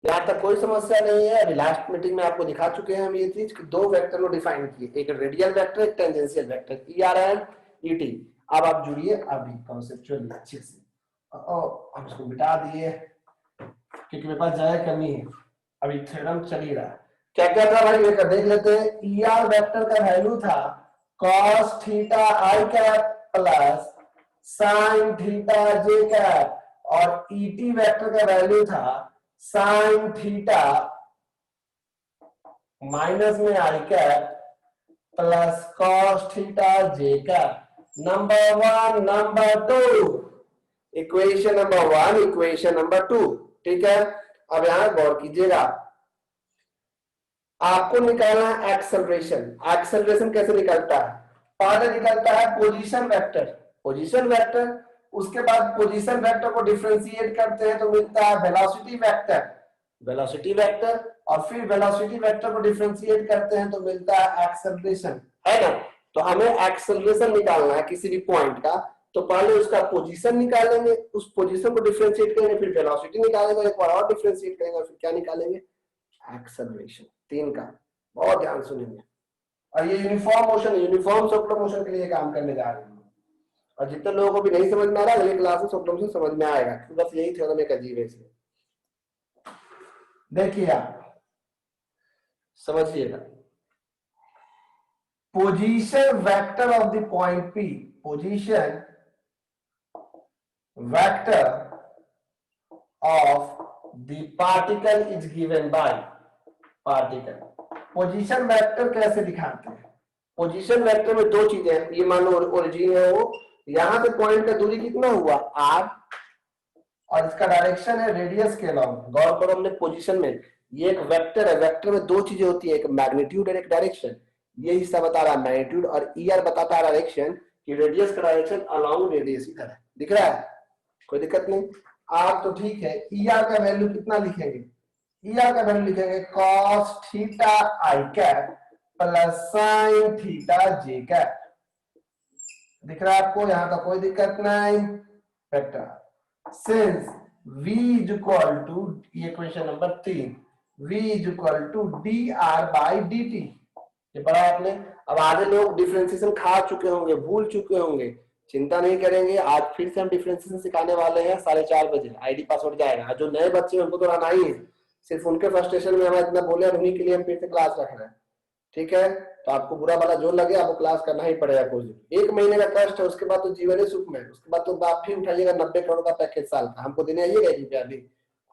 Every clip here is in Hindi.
यहाँ तक कोई समस्या नहीं है। अभी लास्ट मीटिंग में आपको दिखा चुके हैं हम ये चीज कि दो वेक्टर को डिफाइन किए, एक रेडियल वेक्टर, एक tangential vector, E R and E T. अब आप जुड़िए अभी कॉन्सेप्चुअली अच्छे से। हम इसको मिटा दिए क्योंकि मेरे पास जगह कमी है, अभी थ्योरम चल ही रहा है। क्या क्या था भाई, लेकर देख लेते हैं। ई आर वेक्टर का वैल्यू था cos थीटा आई कैप प्लस साइन थीटा जे कैप, और ईटी वेक्टर का वैल्यू था साइन थीटा माइनस में I cap plus cos theta J cap. Number one, number two, equation number one, equation number two. ठीक है, अब यहां गौर कीजिएगा, आपको निकालना है एक्सेलरेशन। एक्सेलरेशन कैसे निकलता है? पहले निकलता है पोजीशन वेक्टर, पोजीशन वेक्टर, उसके बाद पोजीशन वेक्टर को डिफरेंशिएट करते हैं तो मिलता है वेलोसिटी वेक्टर, वेलोसिटी वेक्टर, और फिर वेलोसिटी वेक्टर को डिफरेंशिएट करते हैं तो मिलता है एक्सेलरेशन, है ना। तो हमें एक्सेलरेशन निकालना है किसी भी पॉइंट का, तो पहले उसका पोजीशन निकालेंगे, उस पोजीशन को डिफरेंशिएट करेंगे, फिर वेलोसिटी निकालेंगे, एक बार और डिफरेंशिएट करेंगे, फिर क्या निकालेंगे? एक्सेलरेशन। तीन का बहुत ध्यान सुनेंगे। और ये uniform motion, uniform circular motion के लिए काम करने जा रहे हैं। और जितने लोगों को भी नहीं समझ में आ रहा है, अगले क्लास में सर्कुलर मोशन समझ में आएगा, बस यही थ्योरम एक अजीब है इसमें। देखिए आप समझिएगा, position vector of the point P, position vector of the particle is given by particle. Position vector कैसे दिखाते हैं? पोजीशन वेक्टर में दो चीजें हैं, ये मान लो ओरिजिन है, वो यहां से पॉइंट का दूरी कितना हुआ r, और इसका डायरेक्शन है रेडियस के अलाउंग। गौर करो, हमने पोजीशन में, ये एक वेक्टर है, वेक्टर में दो चीजें होती है, एक मैग्नीट्यूड और एक डायरेक्शन। ये हिस्सा बता रहा है मैग्नीट्यूड, और ई आर बताता है डायरेक्शन, कि रेडियस का डायरेक्शन अलाउंग रेडियस इधर है। दिख रहा है? कोई दिक्कत नहीं। आर तो ठीक है, ई आर का वैल्यू कितना लिखेंगे? ई आर का वैल्यू लिखेंगे cos थीटा आई कैप प्लस साइन थीटा जे कैप। दिख रहा है आपको? यहां का कोई दिक्कत नहीं। Vector since v is equal to, ये question number 3, v is equal to D are by D T. ये पढ़ा आपने? अब आधे लोग डिफरेंशिएशन खा चुके होंगे, भूल चुके होंगे, चिंता नहीं करेंगे, आज फिर से हम डिफरेंशिएशन सिखाने वाले हैं 4:30 बजे। आईडी पासवर्ड जाएगा, जो नए बच्चे हैं उनको तो आना ही है, सिर्फ उनके फ्रस्ट्रेशन में हम इतना बोले और उन्हीं के लिए हम फिर से क्लास रख रहे हैं। ठीक है, तो आपको बुरा भला जो लगे, आपको क्लास करना ही पड़ेगा। कोई एक महीने का कष्ट है, उसके बाद तो जीवन ही सुख में, उसके बाद तो आप भी उठाइएगा 90 करोड़ का पैकेज साल का, हमको देने आइएगा 1 रुपया भी,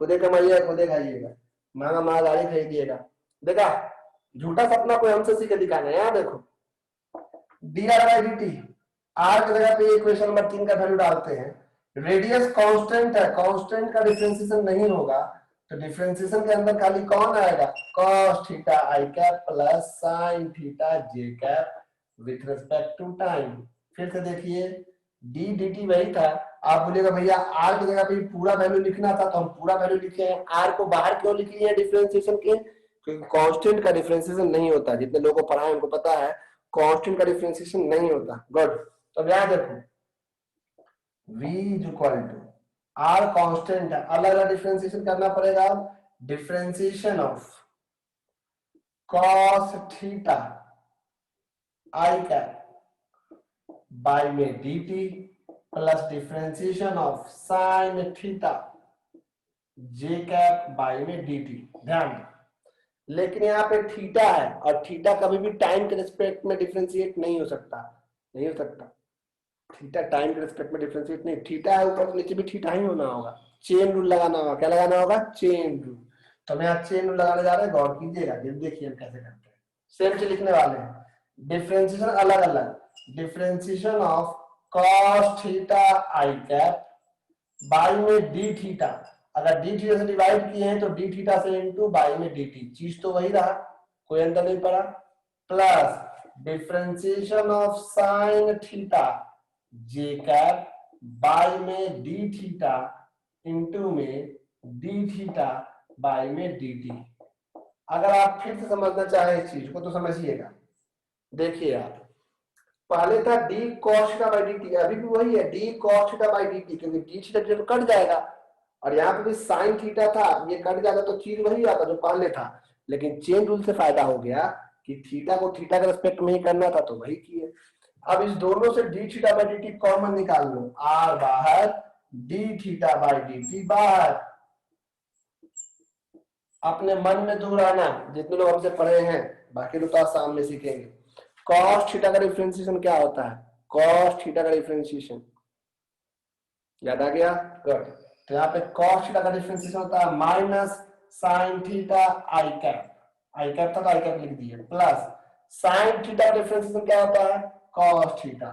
खुदे कमाइएगा, खुदे खाइएगा, महंगा महंगा गाड़ी खरीदिएगा। देखा, झूठा सपना कोई हमसे सीखे दिखाना है। यहाँ देखो, d are by D t, r की जगह पे इक्वेशन नंबर 3 का वैल्यू डालते हैं, रेडियस कांस्टेंट है, कांस्टेंट का डिफरेंशिएशन नहीं होगा, तो डिफरेंशिएशन के अंदर खाली कौन आएगा? cos theta I cap plus sin theta J cap with respect to time. फिर से देखिए, डी डी टी वही था। आप बोलिएगा भैया आर की जगह पे पूरा वैल्यू लिखना था, तो हम पूरा वैल्यू लिखे हैं। आर को बाहर क्यों लिख लिए डिफरेंशिएशन के? क्योंकि कांस्टेंट का डिफरेंशिएशन नहीं होता, जितने लोगों को पढ़ा है उनको पता है कांस्टेंट का डिफरेंशिएशन नहीं होता। गुड, तो याद देखो, v is equal to, r constant है, अलग अलग डिफरेंशिएशन करना पड़ेगा। Differentiation of cos theta I cap by में dt plus differentiation of sin theta J cap by में dt। ध्यान, लेकिन यहाँ पे थीटा है, और थीटा कभी भी टाइम के रिस्पेक्ट में डिफरेंशिएट नहीं हो सकता, नहीं हो सकता। थीटा टाइम के रिस्पेक्ट में डिफरेंशिएट नहीं, थीटा है ऊपर से नीचे भी थीटा ही होना होगा। चेन रूल लगाना होगा। क्या लगाना होगा? Chain rule. तो हम यहाँ चेन रूल लगाने जा रहे हैं, गौर कीजिएगा, देखिए हम कैसे करते हैं। सेम चीज लिखने वाले हैं, डिफरेंशिएशन अलग अलग, differentiation of cos theta I cap by में डी थीटा। अगर डी थीटा से डिवाइड किए हैं तो डी थीटा से इंटू बाई में डी टी, चीज तो वही रहा, कोई अंतर नहीं पड़ा। Plus differentiation of sine theta J cap by में डी थीटा इंटू में डी थीटा बाई में डी टी। अगर आप फिर से समझना चाहें इस चीज को तो समझिएगा। देखिए आप, पहले था D cos theta by D T, अभी भी वही है D cos theta by D T, क्योंकि डी थीटा तो कट जाएगा, और यहाँ पे भी साइन थीटा था, ये कट जाता तो चीज वही आता जो पहले था, लेकिन चेन रूल से फायदा हो गया कि थीटा को थीटा के रेस्पेक्ट में ही करना था तो वही किए। अब इस दोनों से D theta by D T common निकाल लो, आर बाहर, d theta by D T बाहर। अपने मन में दूर आना, जितने लोग हमसे पढ़े हैं, बाकी लोग तो सामने सीखेंगे। कॉस थीटा का डिफरेंशिएशन क्या होता है? कॉस थीटा का डिफरेंशिएशन याद आ गया? गुड। तो यहाँ पे कॉस थीटा का डिफरेंशिएशन होता है minus sine theta I cap, i cap था तो आई कैप लिख दिए, प्लस साइन थीटा का डिफरेंशिएशन क्या होता है? कॉस थीटा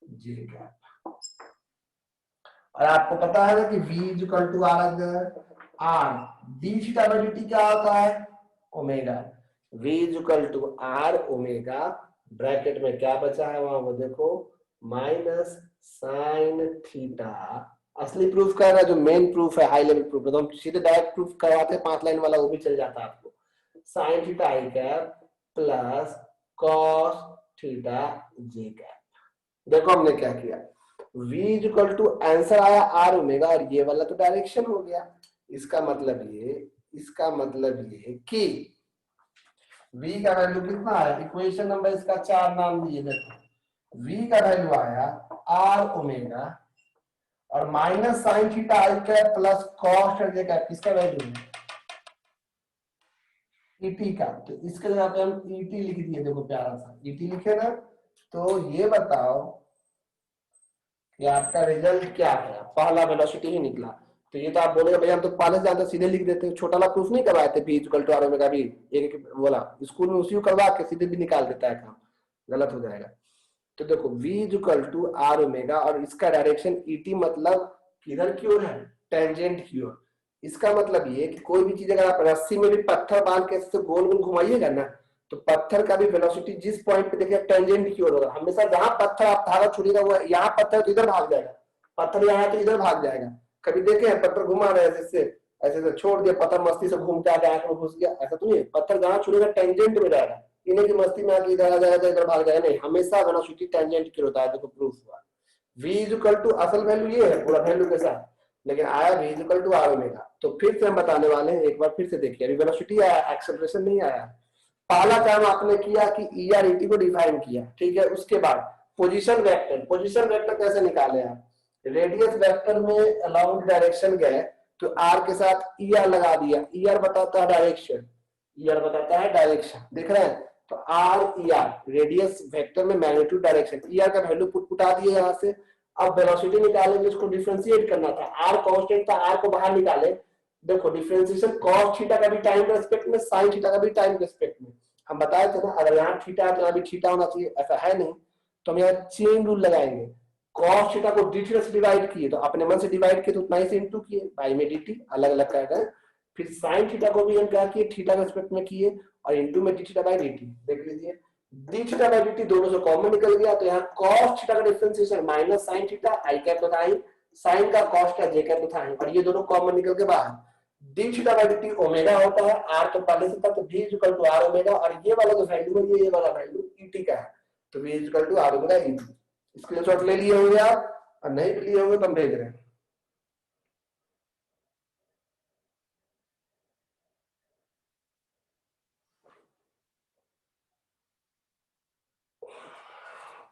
जे कैप। और आपको पता है ना कि v equal to r d theta by D t क्या होता है? Omega. v equal to are omega, bracket में क्या बचा है वहां वो देखो, माइनस साइन थीटा। असली प्रूफ का जो मेन प्रूफ है, हाई लेवल प्रूफ, तो हम सीधे डायरेक्ट प्रूफ करवाते हैं, 5 लाइन वाला वो भी चल जाता है आपको। साइन थीटा आई कैप प्लस कॉस थीटा जे कैप। देखो हमने क्या किया, v इक्वल टू आंसर आया आर ओमेगा, और ये वाला तो डायरेक्शन हो गया। इसका मतलब ये कि v का वैल्यू कितना है? इक्वेशन नंबर इसका 4 नाम दिए, देखो v का वैल्यू आया आर ओमेगा और माइनस साइन थीटा आई कैप प्लस कॉस जे कैप, किसका वैल्यू है? ईटी का। तो इसके जगह पे हम ईटी लिख दिए, देखो प्यारा सा ईटी लिखे ना। तो ये बताओ कि आपका रिजल्ट क्या है? पहला वेलोसिटी ही निकला। तो ये तो आप बोलेगा भैया हम तो पहले से जानते, सीधे लिख देते हैं, छोटा वाला प्रूफ नहीं करवाए थे v equal to are omega भी, एक बोला स्कूल में उसी को करवा के सीधे भी निकाल देता है काम, गलत हो जाएगा। तो देखो v equal to are omega और इसका डायरेक्शन ईटी, मतलब किधर की ओर है? टेंजेंट की ओर। इसका मतलब ये कि कोई भी चीज अगर आप रस्सी में भी पत्थर बांध के इससे गोल गोल घुमाइएगा ना, तो पत्थर का भी वेलोसिटी जिस पॉइंट पे देखिए टेंजेंट की ओर होगा। हमेशा जहां पत्थर आप धागा छोड़िएगा वो यहाँ पत्थर तो इधर भाग जाएगा, पत्थर यहाँ तो इधर भाग जाएगा। कभी देखे हैं पत्थर घुमा रहे हैं ऐसे ऐसे छोड़ दिया, पत्थर मस्ती से घूम के आके आंख में घुस गया? ऐसा तो नहीं, पत्थर जहां छोड़ेगा टेंजेंट में जाएगा, इन्हें की मस्ती में आके इधर आ जाएगा इधर भाग जाएगा, नहीं, हमेशा वेलोसिटी टेंजेंट की होता है। देखो प्रूफ हुआ। v इक्वल टू असल वैल्यू ये है पूरा वैल्यू के साथ, लेकिन आया v equal to are omega. तो फिर से हम बताने वाले हैं, एक बार फिर से देखिए, अभी वेलोसिटी आया, एक्सेलरेशन नहीं आया। पहला काम आपने किया कि ई आर ई टी को डिफाइन किया, ठीक है। उसके बाद पोजीशन वेक्टर, पोजीशन वेक्टर कैसे निकाले आप? रेडियस वेक्टर में अलाउंग डायरेक्शन गए तो आर के साथ ई आर लगा दिया, ई आर बताता है डायरेक्शन, ई आर बताता है डायरेक्शन, देख रहे हैं? तो R E R radius vector में मैग्नीट्यूड डायरेक्शन, ई आर का वैल्यू पुटा दिए यहाँ से। अब वेलोसिटी निकालेंगे, इसको डिफरेंशिएट करना था, आर कांस्टेंट था, आर को बाहर निकाले। देखो डिफरेंशिएशन कॉस थीटा का भी टाइम रेस्पेक्ट में, साइन थीटा का भी टाइम रेस्पेक्ट में। हम बताए थे ना, अगर यहाँ थीटा है तो यहाँ भी थीटा होना चाहिए, ऐसा है नहीं, तो हम यहाँ चेन रूल लगाएंगे। कॉस थीटा को डी थीटा से डिवाइड किए तो अपने मन से डिवाइड किए तो उतना ही से इंटू किए, बाई में dt अलग अलग कर गए। फिर साइन थीटा को भी हम क्या किए? थीटा के रिस्पेक्ट में किए और इंटू में डी थीटा बाई dt। देख लीजिए डी थीटा बाई dt दोनों से कॉमन निकल गया, तो यहाँ कॉस थीटा का डिफरेंशिएशन माइनस साइन थीटा आई कैप तो था ही, साइन का कॉस का जे कैप तो था ही, और ये दोनों कॉमन निकल के बाहर d theta by dt omega होता है, आर तो पहले से था, तो v equal to are omega, और ये वाला जो वैल्यू है ये वाला वैल्यू ईटी का है, तो v equal to are omega e t. Screenshot ले लिए होंगे आप, और नहीं लिए होंगे तो हम भेज रहे हैं।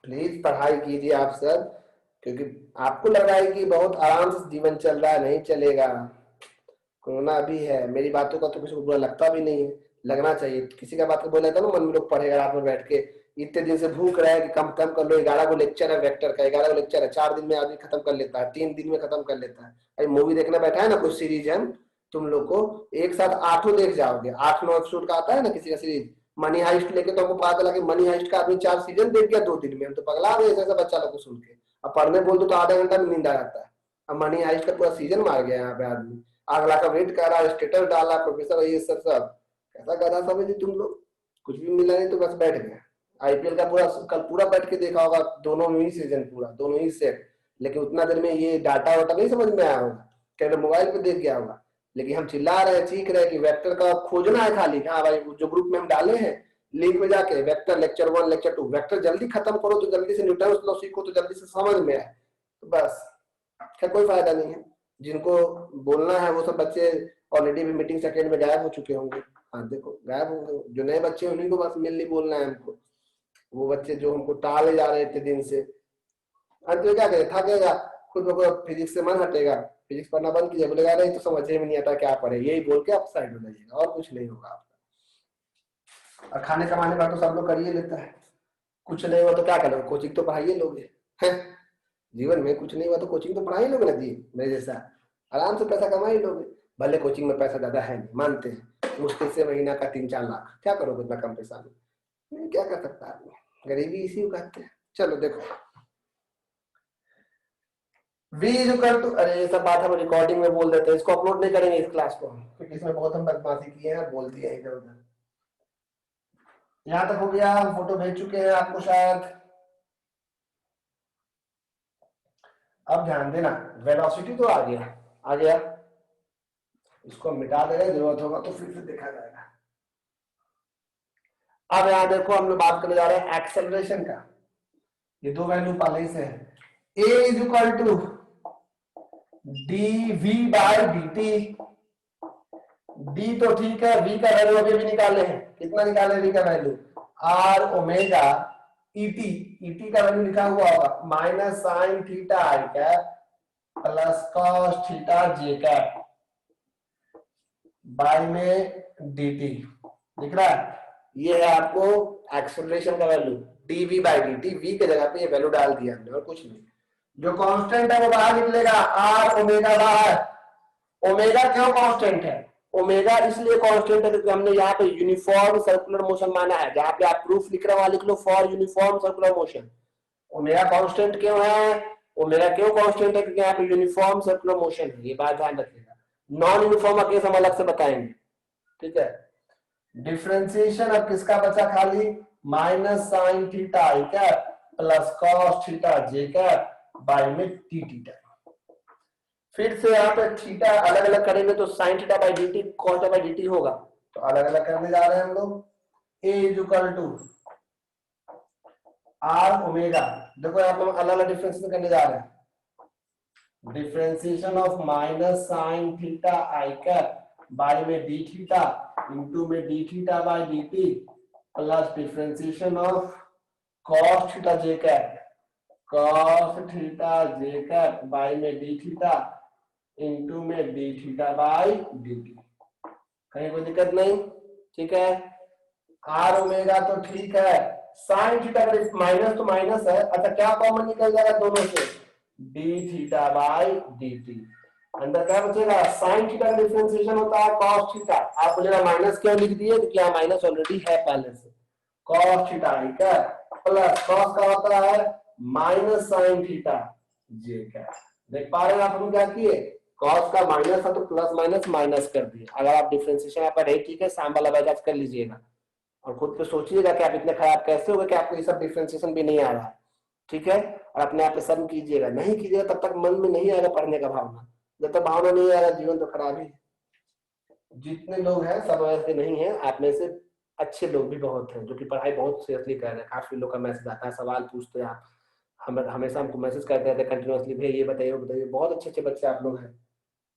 प्लीज पढ़ाई कीजिए आप सब, क्योंकि आपको लग रहा है कि बहुत आराम से जीवन चल रहा है, नहीं चलेगा। कोरोना भी है, मेरी बातों का तो किसी को बुरा लगता भी नहीं है, लगना चाहिए। किसी का बात को बोला था ना, मन में लोग पढ़ेगा रात में बैठ के, इतने दिन से भूख रहा है कि कम कम कर लो, 11 को लेक्चर है वेक्टर का, 11 को लेक्चर है, 4 दिन में आदमी खत्म कर लेता है, 3 दिन में खत्म कर लेता है। अभी मूवी देखने बैठा है ना कुछ सीरीज है, तुम लोग को एक साथ 8 देख जाओगे, 8-9 एपिसोड का आता है ना किसी का सीरीज। मनी हाइस्ट लेके तो हमको पता चला कि मनी हाइस्ट का आदमी 4 सीजन देख गया 2 दिन में, हम तो पगला गए ऐसा बच्चा लोग को सुन के। अब पढ़ने बोल दो तो आधा घंटा में नींद आ जाता है। अब मनी हाइस्ट का पूरा सीजन मार गया यहाँ पे आदमी, अगला का वेट कर रहा है, स्टेटस डाला प्रोफेसर ये सब कैसा गधा समझे तुम लोग, कुछ भी मिला नहीं तो बस बैठ गए। आईपीएल का पूरा कल पूरा बैठ के देखा होगा, दोनों ही सीजन पूरा, दोनों ही सेट, लेकिन उतना देर में ये डाटा वाटा नहीं समझ में आया होगा, क्या मोबाइल पे देख गया होगा। लेकिन हम चिल्ला रहे हैं, चीख रहे हैं कि वेक्टर का खोजना है खाली, हाँ भाई जो ग्रुप में हम डाले हैं लिंक में जाके, वेक्टर लेक्चर 1 लेक्चर 2, वेक्टर जल्दी खत्म करो तो जल्दी से न्यूटन लॉ सीखो तो जल्दी से समझ में आए, तो बस क्या कोई फायदा नहीं है। जिनको बोलना है वो सब बच्चे ऑलरेडी भी मीटिंग सेकंड में गायब हो चुके होंगे। हाँ देखो गायब होंगे, जो नए बच्चे उन्हीं को बस मेनली बोलना है हमको। वो बच्चे जो हमको टाले जा रहे थे दिन से, अंत में क्या करे, थकेगा खुद को, फिजिक्स से मन हटेगा, फिजिक्स पढ़ना बंद कीजिए, बोलेगा नहीं तो समझ में नहीं आता क्या पढ़े, यही बोल के आप साइड हो जाइएगा और कुछ नहीं होगा आपका। और खाने कमाने का तो सब लोग कर ही लेता है, कुछ नहीं हुआ तो क्या करोगे, कोचिंग तो पढ़ाइए लोगे हैं? जीवन में कुछ नहीं हुआ तो कोचिंग तो पढ़ाई लोगे ना जी, मेरे जैसा आराम से पैसा कमा ही लोगे। भले कोचिंग में पैसा ज्यादा है नहीं, मानते हैं, मुश्किल से महीना का 3-4 लाख, क्या करोगे इतना कम पैसा में? नहीं, क्या कर सकता है आदमी, गरीबी इसी को कहते हैं। चलो देखो, v इज इक्वल टू, अरे ये सब बात हम रिकॉर्डिंग में बोल देते हैं, इसको अपलोड नहीं करेंगे इस क्लास को, क्योंकि इसमें बहुत हम बदमाशी किए हैं, बोल दिए इधर उधर। यहाँ तक हो गया, हम फोटो भेज चुके हैं आपको शायद। अब ध्यान देना, वेलोसिटी तो आ गया, आ गया, इसको मिटा देगा, जरूरत होगा तो फिर से देखा जाएगा। अब यहाँ देखो हम लोग बात करने जा रहे हैं एक्सेलरेशन का, ये दो वैल्यू पहले ही से है, a is equal to dv by dt। d तो ठीक है, v का वैल्यू अभी भी निकाले हैं, कितना निकाले v का value, r omega et, et का वैल्यू लिखा हुआ होगा minus sine theta I cap plus cos theta J cap by में dt, दिख रहा है? ये है आपको एक्सेलरेशन का value dv by dt, v के जगह पे ये वैल्यू डाल दिया हमने और कुछ नहीं। जो कांस्टेंट है वो बाहर निकलेगा, r ओमेगा बाहर। ओमेगा क्यों कांस्टेंट है? ओमेगा इसलिए कांस्टेंट है क्योंकि हमने यहाँ पे यूनिफॉर्म सर्कुलर मोशन माना है, जहां पे आप प्रूफ लिख रहे हो वहां लिख लो for uniform circular motion. Omega constant क्यों है? ओमेगा क्यों कांस्टेंट है? क्योंकि यहाँ पे यूनिफॉर्म सर्कुलर मोशन है, ये बात ध्यान रखिएगा। नॉन यूनिफॉर्म केस हम अलग से बताएंगे, ठीक है? डिफरेंशिएशन अब किसका बचा खाली, minus sine theta I cap plus cos theta J cap by में टी थीटा। फिर से यहाँ पे थीटा अलग अलग करेंगे तो sine theta by D T cos theta by D T होगा, तो अलग अलग करने जा रहे हैं हम लोग। A is equal to are omega, देखो यहाँ पे हम अलग अलग डिफरेंशिएशन करने जा रहे हैं, differentiation of minus sine theta I cap by में डी थीटा इंटू में D theta by D T plus differentiation of cos theta J cap, cos theta J cap by में डी थीटा इंटू में D theta by D T. कहीं कोई दिक्कत नहीं, ठीक है? आर ओमेगा तो ठीक है, साइन थीटा का माइनस तो माइनस है, अच्छा क्या कॉमन निकल जाएगा दोनों से, D theta by D T. अंदर क्या बचेगा, साइन थीटा का डिफरेंशिएशन होता है कॉस थीटा, आप बोलेगा माइनस क्यों लिख दिए, क्योंकि यहाँ माइनस ऑलरेडी है पहले से, कॉस थीटा आई का प्लस कॉस का होता है माइनस साइन थीटा जे का। देख पा रहे हैं आप, हम क्या किए, कॉस का माइनस था तो प्लस माइनस माइनस कर दिए। अगर आप डिफरेंशिएशन यहाँ पर है, ठीक है, शाम वाला बैच कर लीजिएगा और खुद पे सोचिएगा कि आप इतने खराब कैसे हो गए कि आपको ये सब डिफरेंशिएशन भी नहीं आ रहा है, ठीक है? और अपने आप पे शर्म कीजिएगा, नहीं कीजिएगा तब तक मन में नहीं आएगा पढ़ने का भावना, जब तक भावना नहीं आएगा जीवन तो खराब ही। जितने लोग हैं सब ऐसे नहीं है, आप में से अच्छे लोग भी बहुत हैं जो कि पढ़ाई बहुत सीरियसली कर रहे हैं। काफी लोग का मैसेज आता है, सवाल पूछते हैं आप, हम हमेशा हमको मैसेज करते रहते हैं कंटिन्यूअसली, भैया ये बताइए वो बताइए, बहुत अच्छे अच्छे बच्चे आप लोग हैं,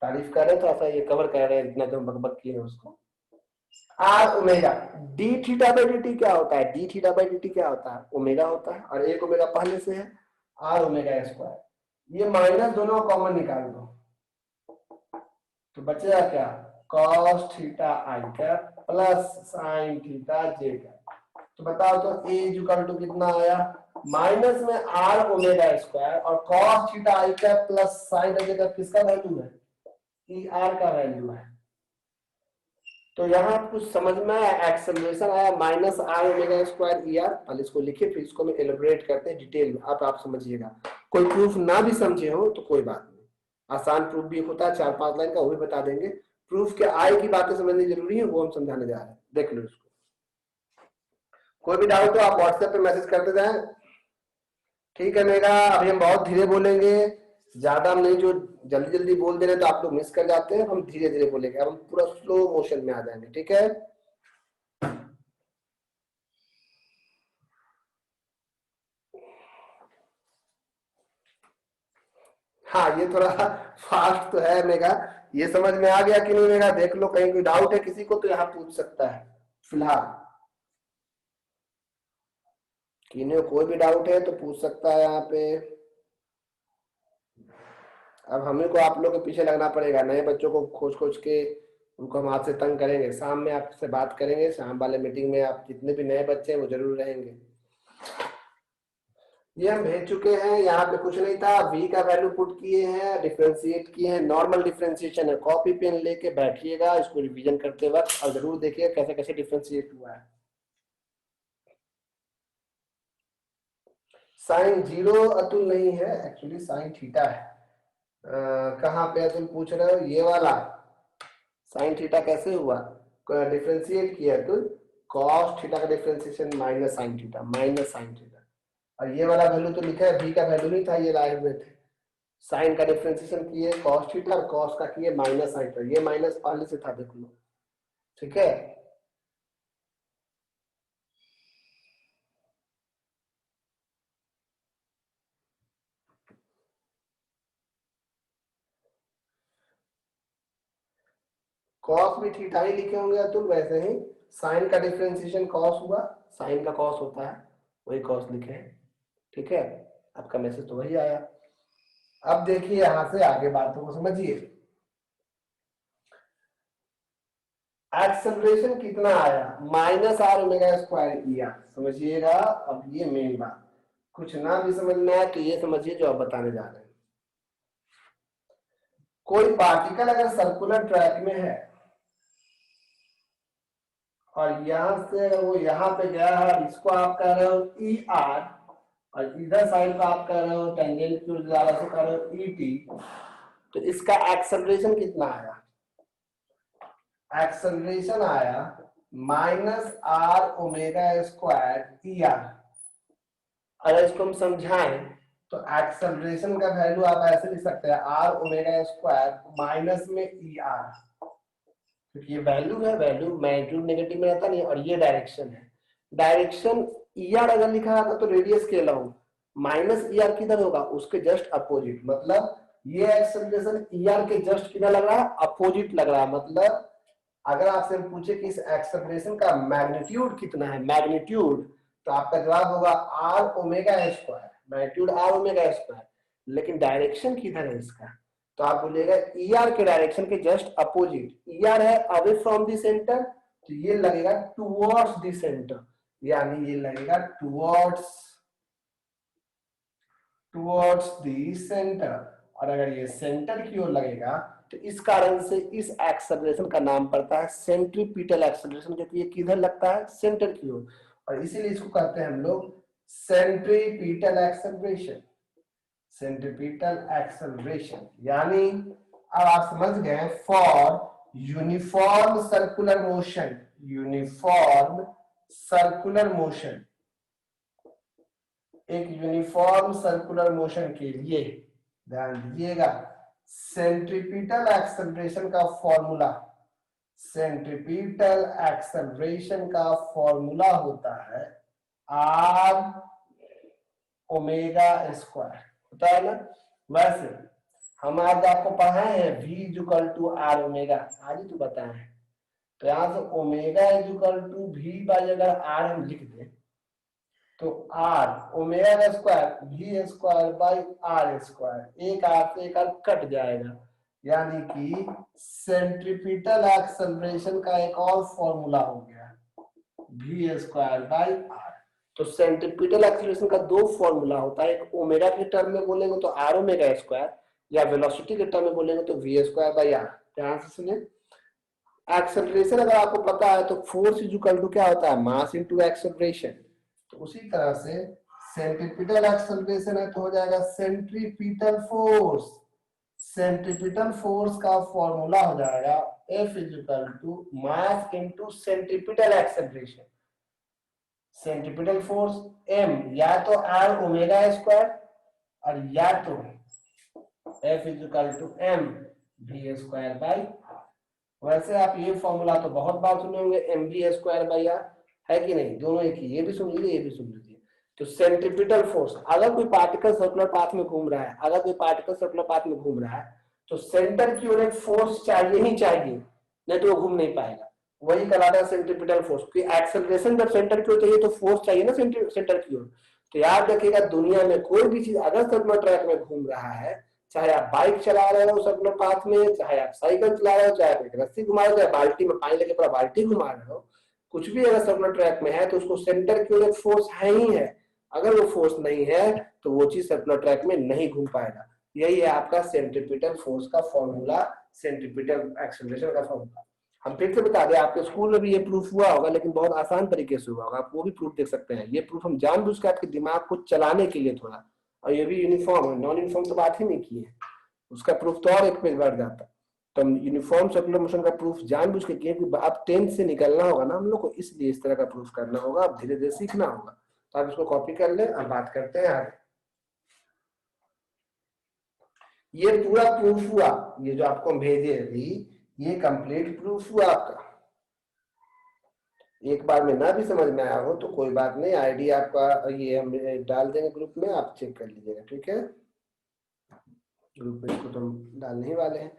तारीफ कर रहे हैं तो ऐसा ये कवर कर रहे हैं इतना जो बकबक किए हैं उसको। R omega d theta by D t क्या होता है, d theta by D t क्या होता है, ओमेगा होता है, और एक ओमेगा पहले से है, आर ओमेगा स्क्वायर। ये माइनस दोनों कॉमन निकाल दो तो बचेगा क्या, cos थीटा आई कैप प्लस साइन थीटा जे कैप। तो बताओ तो a इक्वल टू कितना आया, माइनस में r ओमेगा स्क्वायर और cos थीटा आई कैप प्लस साइन जे कैप किसका वैल्यू है, ई आर का वैल्यू है। तो यहाँ कुछ समझ में आया, एक्सेलरेशन आया minus r omega square e r. पहले इसको लिखिए फिर इसको मैं एलिब्रेट करते हैं डिटेल में, अब आप समझिएगा। कोई प्रूफ ना भी समझे हो तो कोई बात नहीं, आसान प्रूफ भी होता है 4-5 लाइन का, वो भी बता देंगे। प्रूफ के आय की बातें समझनी जरूरी है, वो हम समझाने जा रहे हैं, देख लो इसको। कोई भी डाउट तो आप व्हाट्सएप पे मैसेज करते जाएं, ठीक है? मेरा अभी हम बहुत धीरे बोलेंगे, ज्यादा हम नहीं, जो जल्दी जल्दी बोल दे रहे तो आप लोग मिस कर जाते हैं, हम धीरे धीरे बोलेंगे, अब हम पूरा स्लो मोशन में आ जाएंगे, ठीक है? हाँ ये थोड़ा फास्ट तो है मेगा, ये समझ में आ गया कि नहीं मेगा? देख लो, कहीं कोई डाउट है किसी को तो यहाँ पूछ सकता है फिलहाल। किन्हीं को कोई भी डाउट है तो पूछ सकता है यहाँ पे। अब हमें को आप लोग के पीछे लगना पड़ेगा, नए बच्चों को खोज खोज के उनको हम हाथ से तंग करेंगे। शाम में आपसे बात करेंगे, शाम वाले मीटिंग में आप जितने भी नए बच्चे हैं वो जरूर रहेंगे। ये हम भेज चुके हैं, यहाँ पे कुछ नहीं था, v का वैल्यू पुट किए हैं, डिफरेंशिएट किए हैं, नॉर्मल डिफरेंशिएशन है। कॉपी पेन लेके बैठिएगा इसको रिवीजन करते वक्त और जरूर देखिएगा कैसे कैसे डिफरेंशिएट हुआ है। साइन जीरो अतुल नहीं है, एक्चुअली साइन थीटा है। कहाँ पे अतुल पूछ रहे हो? ये वाला साइन थीटा कैसे हुआ? डिफरेंशिएट किया अतुल, कॉस थीटा का differentiation minus sine theta, minus sine theta. और ये वाला वैल्यू तो लिखा है, v का वैल्यू नहीं था, ये लाए हुए थे। साइन का डिफरेंशिएशन किए कॉस थीटा और कॉस का किए माइनस साइन थीटा, ये माइनस पहले से था देख लो, ठीक है। कॉस भी थीटा ही लिखे होंगे अतुल, वैसे ही साइन का डिफरेंशिएशन कॉस हुआ, साइन का कॉस होता है, वही कॉस लिखे हैं, ठीक है। आपका मैसेज तो वही आया। अब देखिए यहां से आगे बातों को समझिए। एक्सेलरेशन कितना आया? माइनस आर ओमेगा स्क्वायर किया, समझिएगा। अब ये मेन बात, कुछ ना भी समझ में आए तो ये समझिए जो आप बताने जा रहे हैं। कोई पार्टिकल अगर सर्कुलर ट्रैक में है और यहां से अगर वो यहाँ पे गया है, इसको आप कह रहे हो ई आर, और इधर साइड का आप कह रहे हो टेंजेंट की ज्यादा से कह रहे हो ई टी, तो इसका एक्सेलरेशन कितना आया? एक्सेलरेशन आया minus r omega square e r. अगर इसको हम समझाएं तो एक्सेलरेशन का वैल्यू आप ऐसे लिख सकते हैं, आर ओमेगा स्क्वायर माइनस में ई आर, क्योंकि ये वैल्यू है, वैल्यू मैग्नीट्यूड नेगेटिव में रहता नहीं, और ये डायरेक्शन है। डायरेक्शन ई आर अगर लिखा था तो रेडियस के अलाउ माइनस ई आर किधर होगा? उसके जस्ट अपोजिट। मतलब ये एक्सेलरेशन ई आर के जस्ट किधर लग रहा है? अपोजिट लग रहा है। मतलब अगर आपसे पूछे कि इस एक्सेलरेशन का मैग्नीट्यूड कितना है, मैग्नीट्यूड, तो आपका जवाब होगा r omega square, magnitude r omega square. लेकिन डायरेक्शन किधर है इसका? तो आप बोलिएगा ई आर के डायरेक्शन के जस्ट अपोजिट। ई आर है अवे फ्रॉम द सेंटर, तो ये लगेगा टुवर्ड्स द सेंटर, यानी ये लगेगा टुवर्ड्स द सेंटर। और अगर ये सेंटर की ओर लगेगा तो इस कारण से इस एक्सेलरेशन का नाम पड़ता है सेंट्रीपिटल एक्सेलरेशन, क्योंकि ये किधर लगता है? सेंटर की ओर, और इसीलिए इसको कहते हैं हम लोग सेंट्रीपिटल एक्सेलरेशन। सेंट्रीपिटल एक्सेलरेशन यानी अब आप समझ गए, for uniform circular motion, uniform circular motion, एक यूनिफॉर्म सर्कुलर मोशन के लिए ध्यान दीजिएगा, सेंट्रीपिटल एक्सेलरेशन का फॉर्मूला, सेंट्रीपिटल एक्सेलरेशन का फॉर्मूला होता है आर ओमेगा स्क्वायर, होता है ना। वैसे हम आज आपको पढ़ाए हैं v equal to are omega, आज ही तो बताए हैं। तो यहां से omega equal to v by अगर आर हम लिख दें तो आर ओमेगा का square v square by r square, एक आर से एक आर कट जाएगा, यानी कि सेंट्रीपिटल एक्सेलरेशन का एक और फॉर्मूला हो गया v स्क्वायर बाई आर। तो सेंट्रीपिटल एक्सेलरेशन का दो फॉर्मूला होता है, एक ओमेगा के टर्म में बोलेंगे तो आर ओमेगा स्क्वायर, या वेलोसिटी के टर्म में बोलेंगे तो v स्क्वायर बाई आर। ध्यान से सुने, एक्सेलरेशन अगर आपको पता है तो फोर्स इक्वल टू क्या होता है? Mass into acceleration. तो उसी तरह से सेंट्रीपिटल एक्सेलरेशन है तो हो जाएगा सेंट्रीपिटल फोर्स। सेंट्रीपिटल फोर्स का फॉर्मूला हो जाएगा F equal to mass into centripetal acceleration. Centripetal force M या तो आर ओमेगा स्क्वायर और या तो F equal to M v square by. वैसे आप ये फॉर्मूला तो बहुत बार सुने होंगे, m v square by r, है कि नहीं? दोनों एक ही, ये भी सुन लीजिए ये भी सुन लीजिए। तो सेंट्रीपिटल फोर्स, अगर कोई पार्टिकल सर्कुलर पाथ में घूम रहा है, अगर कोई पार्टिकल सर्कुलर पाथ में घूम रहा है तो सेंटर की ओर एक फोर्स चाहिए ही चाहिए, नहीं तो वो घूम नहीं पाएगा। वही कहलाता है सेंट्रीपिटल फोर्स, क्योंकि एक्सेलरेशन जब सेंटर की ओर चाहिए तो फोर्स चाहिए ना सेंटर की ओर। तो याद रखिएगा, दुनिया में कोई भी चीज अगर सर्कुलर ट्रैक में घूम रहा है, चाहे आप बाइक चला रहे हो सर्कुलर पाथ में, चाहे आप साइकिल चला रहे हो, चाहे आप एक रस्सी घुमा रहे हो, चाहे बाल्टी में पानी लेके पूरा बाल्टी घुमा रहे हो, कुछ भी अगर सर्कुलर ट्रैक में है तो उसको सेंटर की ओर एक फोर्स है ही है। अगर वो फोर्स नहीं है तो वो चीज सर्कुलर ट्रैक में नहीं घूम पाएगा। यही है आपका सेंट्रीपिटल फोर्स का फॉर्मूला, सेंट्रीपिटल एक्सेलरेशन का फॉर्मूला। हम फिर से बता दें, आपके स्कूल में भी ये प्रूफ हुआ होगा, लेकिन बहुत आसान तरीके से हुआ होगा, आप वो भी प्रूफ देख सकते हैं। ये प्रूफ हम जानबूझ के आपके दिमाग को चलाने के लिए थोड़ा, और ये भी यूनिफॉर्म है, नॉन यूनिफॉर्म तो बात ही नहीं की है, उसका प्रूफ तो और एक पेज बढ़ जाता। तो हम यूनिफॉर्म सर्कुलर मोशन का प्रूफ जानबूझ के किए, क्योंकि आप 10th से निकलना होगा ना हम लोग को, इसलिए इस तरह का प्रूफ करना होगा, आप धीरे धीरे सीखना होगा। तो आप इसको कॉपी कर ले, अब बात करते हैं आगे। ये पूरा प्रूफ हुआ, ये जो आपको हम भेजे अभी, ये कंप्लीट प्रूफ हुआ आपका। एक बार में ना भी समझ में आया हो तो कोई बात नहीं, आईडी आपका ये हम डाल देंगे ग्रुप में, आप चेक कर लीजिएगा, ठीक है। ग्रुप में इसको तो हम डालने ही वाले हैं।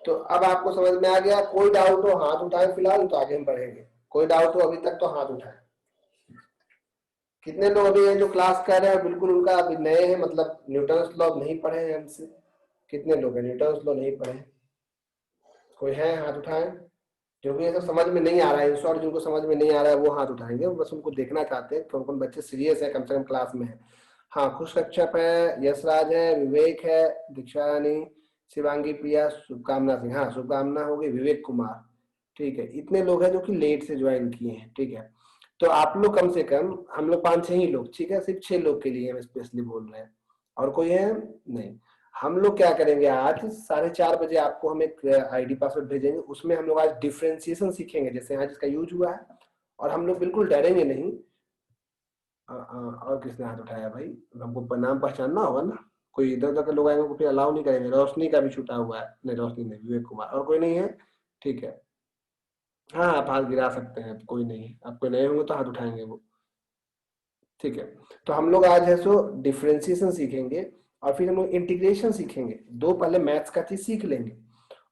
तो अब आपको समझ में आ गया, कोई डाउट हो हाथ उठाए फिलहाल, तो आगे हम बढ़ेंगे। कोई डाउट हो अभी तक तो हाथ उठाए। कितने लोग अभी हैं जो क्लास कर रहे हैं बिल्कुल उनका अभी नए हैं, मतलब न्यूटन्स लॉ नहीं पढ़े हैं हमसे? कितने लोग हैं न्यूटन्स लॉ नहीं पढ़े? कोई है हाथ उठाए? जो भी ऐसा समझ में नहीं आ रहा है, इन शॉर्ट जिनको समझ में नहीं आ रहा है वो हाथ उठाएंगे, बस उनको देखना चाहते हैं कौन कौन बच्चे सीरियस है, कम से कम क्लास में है। हाँ, खुश कश्यप है, यशराज है, विवेक है, दीक्षा रानी, शिवांगी प्रिया, शुभकामना सिंह, हाँ शुभकामना होगी, विवेक कुमार, ठीक है। इतने लोग हैं जो कि लेट से ज्वाइन किए हैं, ठीक है। तो आप लोग कम से कम, हम लोग 5-6 ही लोग, ठीक है, सिर्फ 6 लोग के लिए हम स्पेशली बोल रहे हैं, और कोई है नहीं। हम लोग क्या करेंगे, आज 4:30 बजे आपको हम एक आईडी पासवर्ड भेजेंगे, उसमें हम लोग आज डिफरेंशिएशन सीखेंगे, जैसे यहाँ जिसका यूज हुआ है, और हम लोग बिल्कुल डरेंगे नहीं। और किसने हाथ उठाया भाई? हमको नाम पहचानना होगा ना, कोई इधर उधर के लोग आएंगे फिर अलाउ नहीं करेंगे। रोशनी का भी छूटा हुआ है, नहीं रोशनी नहीं, विवेक कुमार, और कोई नहीं है, ठीक है। हाँ, आप हाथ गिरा सकते हैं, कोई नहीं, आप कोई नए होंगे तो हाथ उठाएंगे वो, ठीक है। तो हम लोग आज है सो डिफरेंशिएशन सीखेंगे, और फिर हम लोग इंटीग्रेशन सीखेंगे। दो पहले मैथ्स का चीज सीख लेंगे।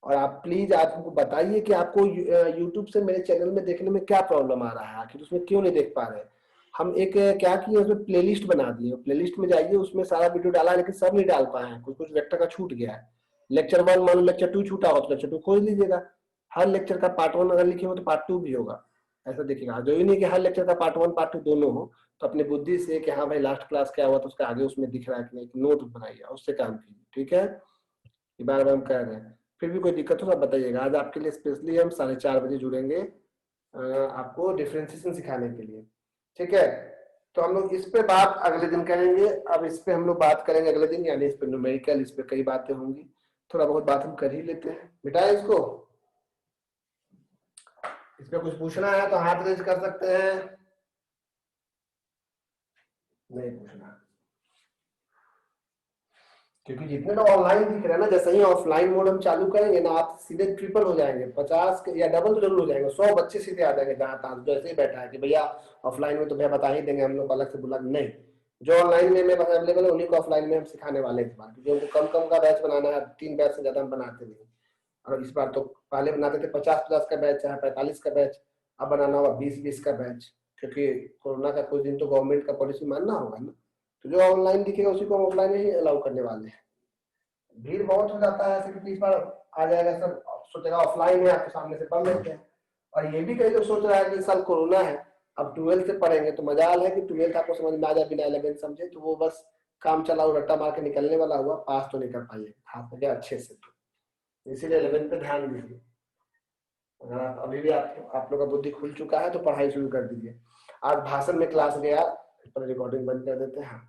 और आप प्लीज आज हमको बताइए कि आपको यूट्यूब से मेरे चैनल में देखने में क्या प्रॉब्लम आ रहा है, आखिर उसमें क्यों नहीं देख पा रहे हैं। हम एक क्या किए, उसमें प्लेलिस्ट बना दिए, प्लेलिस्ट में जाइए, उसमें सारा वीडियो डाला है, लेकिन सब नहीं डाल पाए हैं, कुछ कुछ लेक्चर का छूट गया है। लेक्चर 1 मान लो लेक्चर 2 छूटा हो तो लेक्चर 2 खोज लीजिएगा। हर लेक्चर का पार्ट 1 अगर लिखे हो तो पार्ट 2 भी होगा, ऐसा देखिएगा। जो ही नहीं कि हर लेक्चर का पार्ट 1 पार्ट 2 दोनों हो, तो अपनी बुद्धि से कि हाँ भाई लास्ट क्लास क्या हुआ तो उसका आगे उसमें दिख रहा है कि नहीं, नोट बनाइए, उससे काम कीजिए, ठीक है। ये बार बार हम कह रहे हैं, फिर भी कोई दिक्कत हो तो बताइएगा। आज आपके लिए स्पेशली हम 4:30 बजे जुड़ेंगे आपको डिफरेंशिएशन सिखाने के लिए, ठीक है। तो हम लोग इस पे बात अगले दिन करेंगे। अब इस पे हम लोग बात करेंगे अगले दिन, यानी इस पे न्यूमेरिकल, इस पे कई बातें होंगी, थोड़ा बहुत बात हम कर ही लेते हैं। मिटाए इसको, इस पे कुछ पूछना है तो हाथ रेज कर सकते हैं, नहीं पूछना, क्योंकि जितने लोग ऑनलाइन दिख रहे हैं ना, जैसे ही ऑफलाइन मोड हम चालू करेंगे ना, आप सीधे ट्रिपल हो जाएंगे, 50 या डबल तो जरूर हो जाएंगे, 100 बच्चे सीधे आ जाएंगे जहां तहां, जैसे ही बैठा है कि भैया ऑफलाइन में तो भैया बता ही देंगे, हम लोग अलग से बुला नहीं। जो ऑनलाइन में बस अवेलेबल है उन्हीं को ऑफलाइन में हम सिखाने वाले हैं इस बार, क्योंकि उनको कम कम का बैच बनाना है, 3 बैच से ज्यादा हम बनाते नहीं। और इस बार तो पहले बनाते थे 50-50 का बैच, चाहे 45 का बैच, अब बनाना होगा 20-20 का बैच, क्योंकि कोरोना का कुछ दिन तो गवर्नमेंट का पॉलिसी मानना होगा ना। तो जो ऑनलाइन दिखेगा उसी को हम ऑफलाइन में ही अलाउ करने वाले हैं। भीड़ बहुत हो जाता है ऐसे कि इस बार आ जाएगा, सब सोचेगा ऑफलाइन है, आपके सामने से पढ़ लेते हैं। और ये भी कई लोग सोच रहा है कि इस साल कोरोना है, अब 12th से पढ़ेंगे, तो मजाल है कि 12th आपको समझ में आ जाए बिना 11th समझे, तो वो बस काम चलाओ रट्टा मार के निकलने वाला हुआ, पास तो नहीं कर पाइए खास करके अच्छे से। तो इसीलिए 11th पे ध्यान दीजिए। अगर आप अभी भी आप लोग का बुद्धि खुल चुका है तो पढ़ाई शुरू कर दीजिए। आज भाषण में क्लास गया, रिकॉर्डिंग बंद कर देते हैं।